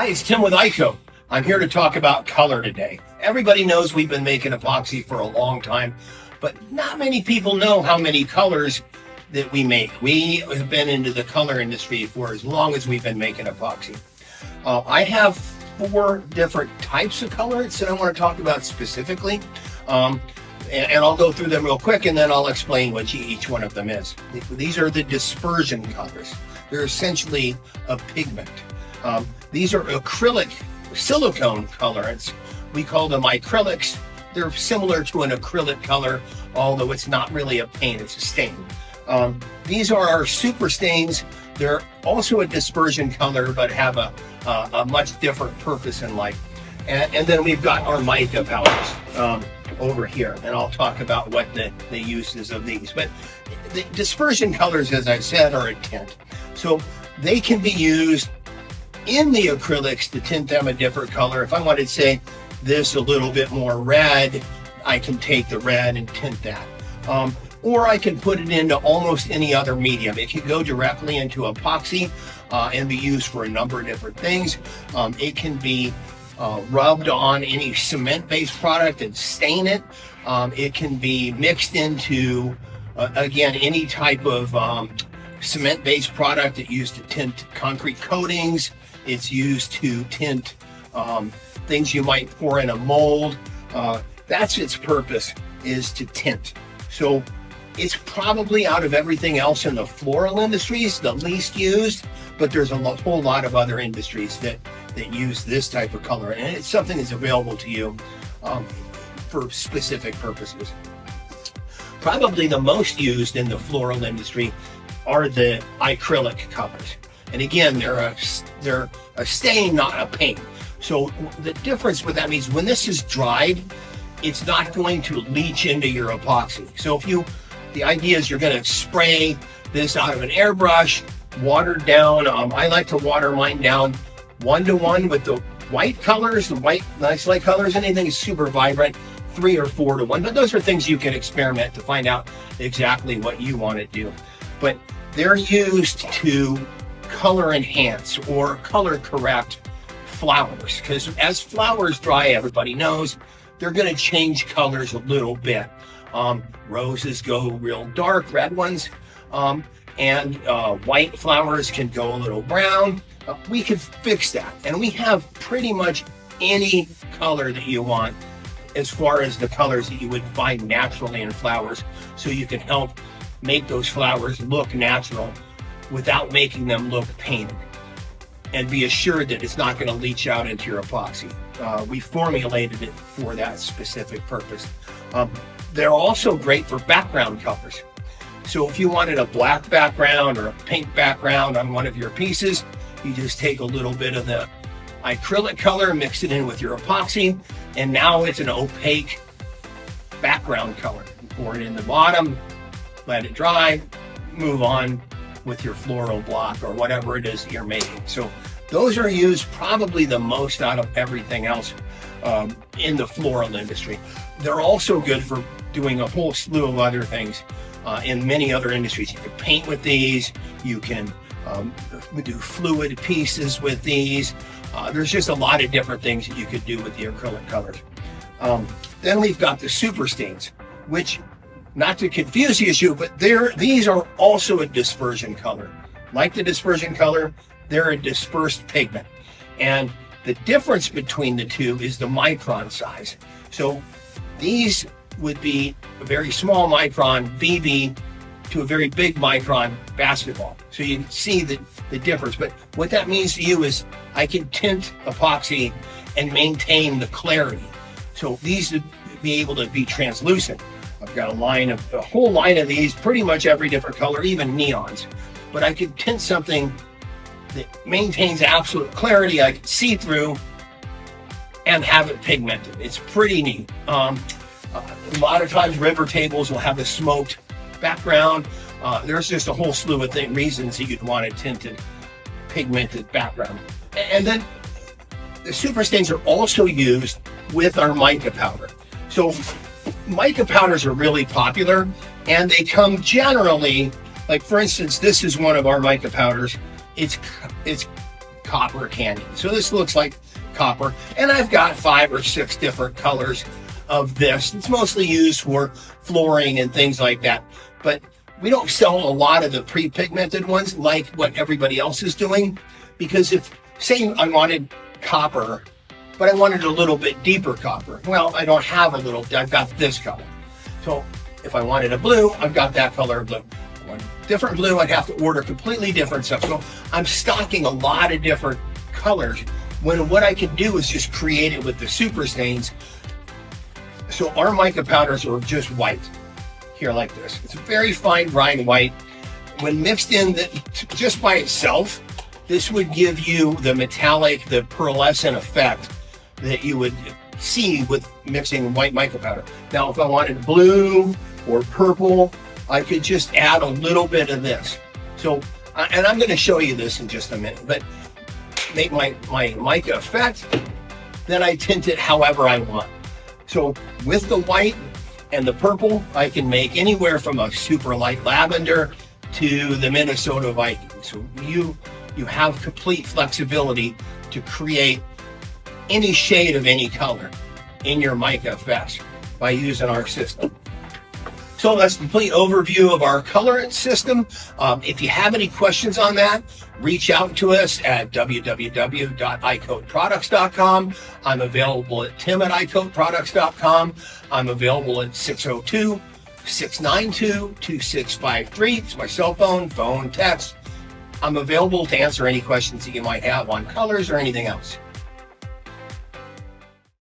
Hi, it's Tim with iCoat. I'm here to talk about color today. Everybody knows we've been making epoxy for a long time, but not many people know how many colors that we make. We have been into the color industry for as long as we've been making epoxy. I have 4 different types of colors that I want to talk about specifically. And I'll go through them real quick, and then I'll explain what each one of them is. These are the dispersion colors. They're essentially a pigment. These are acrylic silicone colorants. We call them acrylics. They're similar to an acrylic color, although it's not really a paint, it's a stain. These are our super stains. They're also a dispersion color, but have a much different purpose in life. And then we've got our mica powders over here, and I'll talk about what the uses of these. But the dispersion colors, as I said, are a tint. So they can be used in the acrylics to tint them a different color. If I wanted to say this a little bit more red, I can take the red and tint that. Or I can put it into almost any other medium. It can go directly into epoxy and be used for a number of different things. It can be rubbed on any cement-based product and stain it. It can be mixed into, again, any type of cement-based product that used to tint concrete coatings. It's used to tint things you might pour in a mold. That's its purpose, is to tint. So it's probably, out of everything else in the floral industries, the least used, but there's a whole lot of other industries that use this type of color, and it's something that's available to you for specific purposes. Probably the most used in the floral industry are the acrylic colors. And again, they're a stain, not a paint. So the difference with that means when this is dried, it's not going to leach into your epoxy. So the idea is you're going to spray this out of an airbrush, watered down. I like to water mine down 1-to-1 with the white colors, the white nice light colors. Anything is super vibrant, 3 or 4-to-1. But those are things you can experiment to find out exactly what you want to do. But they're used to color enhance or color correct flowers, because as flowers dry, everybody knows they're going to change colors a little bit. Roses go real dark, red ones, and white flowers can go a little brown. We can fix that, and we have pretty much any color that you want as far as the colors that you would find naturally in flowers, so you can help make those flowers look natural without making them look painted, and be assured that it's not going to leach out into your epoxy. We formulated it for that specific purpose. They're also great for background colors. So if you wanted a black background or a pink background on one of your pieces, you just take a little bit of the acrylic color, mix it in with your epoxy, and now it's an opaque background color. You pour it in the bottom, let it dry, move on with your floral block or whatever it is that you're making. So those are used probably the most out of everything else in the floral industry. They're also good for doing a whole slew of other things in many other industries. You can paint with these, you can do fluid pieces with these. There's just a lot of different things that you could do with the acrylic colors. Then we've got the super stains, which, not to confuse the issue, but these are also a dispersion color. Like the dispersion color, they're a dispersed pigment. And the difference between the two is the micron size. So these would be a very small micron BB to a very big micron basketball. So you can see the difference. But what that means to you is I can tint epoxy and maintain the clarity. So these would be able to be translucent. I've got a whole line of these, pretty much every different color, even neons. But I could tint something that maintains absolute clarity, I can see through, and have it pigmented. It's pretty neat. A lot of times river tables will have a smoked background. There's just a whole slew of reasons that you'd want a tinted, pigmented background. And then the super stains are also used with our mica powder. So mica powders are really popular, and they come generally, like for instance, this is one of our mica powders. It's copper candy. So this looks like copper, and I've got 5 or 6 different colors of this. It's mostly used for flooring and things like that, but we don't sell a lot of the pre-pigmented ones like what everybody else is doing, because if, say I wanted copper, but I wanted a little bit deeper copper, well, I don't have a little, I've got this color. So if I wanted a blue, I've got that color of blue. If I wanted different blue, I'd have to order completely different stuff. So I'm stocking a lot of different colors, when what I can do is just create it with the super stains. So our mica powders are just white here like this. It's a very fine brine white. When mixed in just by itself, this would give you the metallic, the pearlescent effect that you would see with mixing white mica powder. Now, if I wanted blue or purple, I could just add a little bit of this. So, and I'm going to show you this in just a minute, but make my mica effect, then I tint it however I want. So with the white and the purple, I can make anywhere from a super light lavender to the Minnesota Viking. So you have complete flexibility to create any shade of any color in your mica effects by using our system. So that's a complete overview of our colorant system. If you have any questions on that, reach out to us at www.icoatproducts.com. I'm available at tim@icoatproducts.com. I'm available at 602-692-2653. It's my cell phone, text. I'm available to answer any questions that you might have on colors or anything else.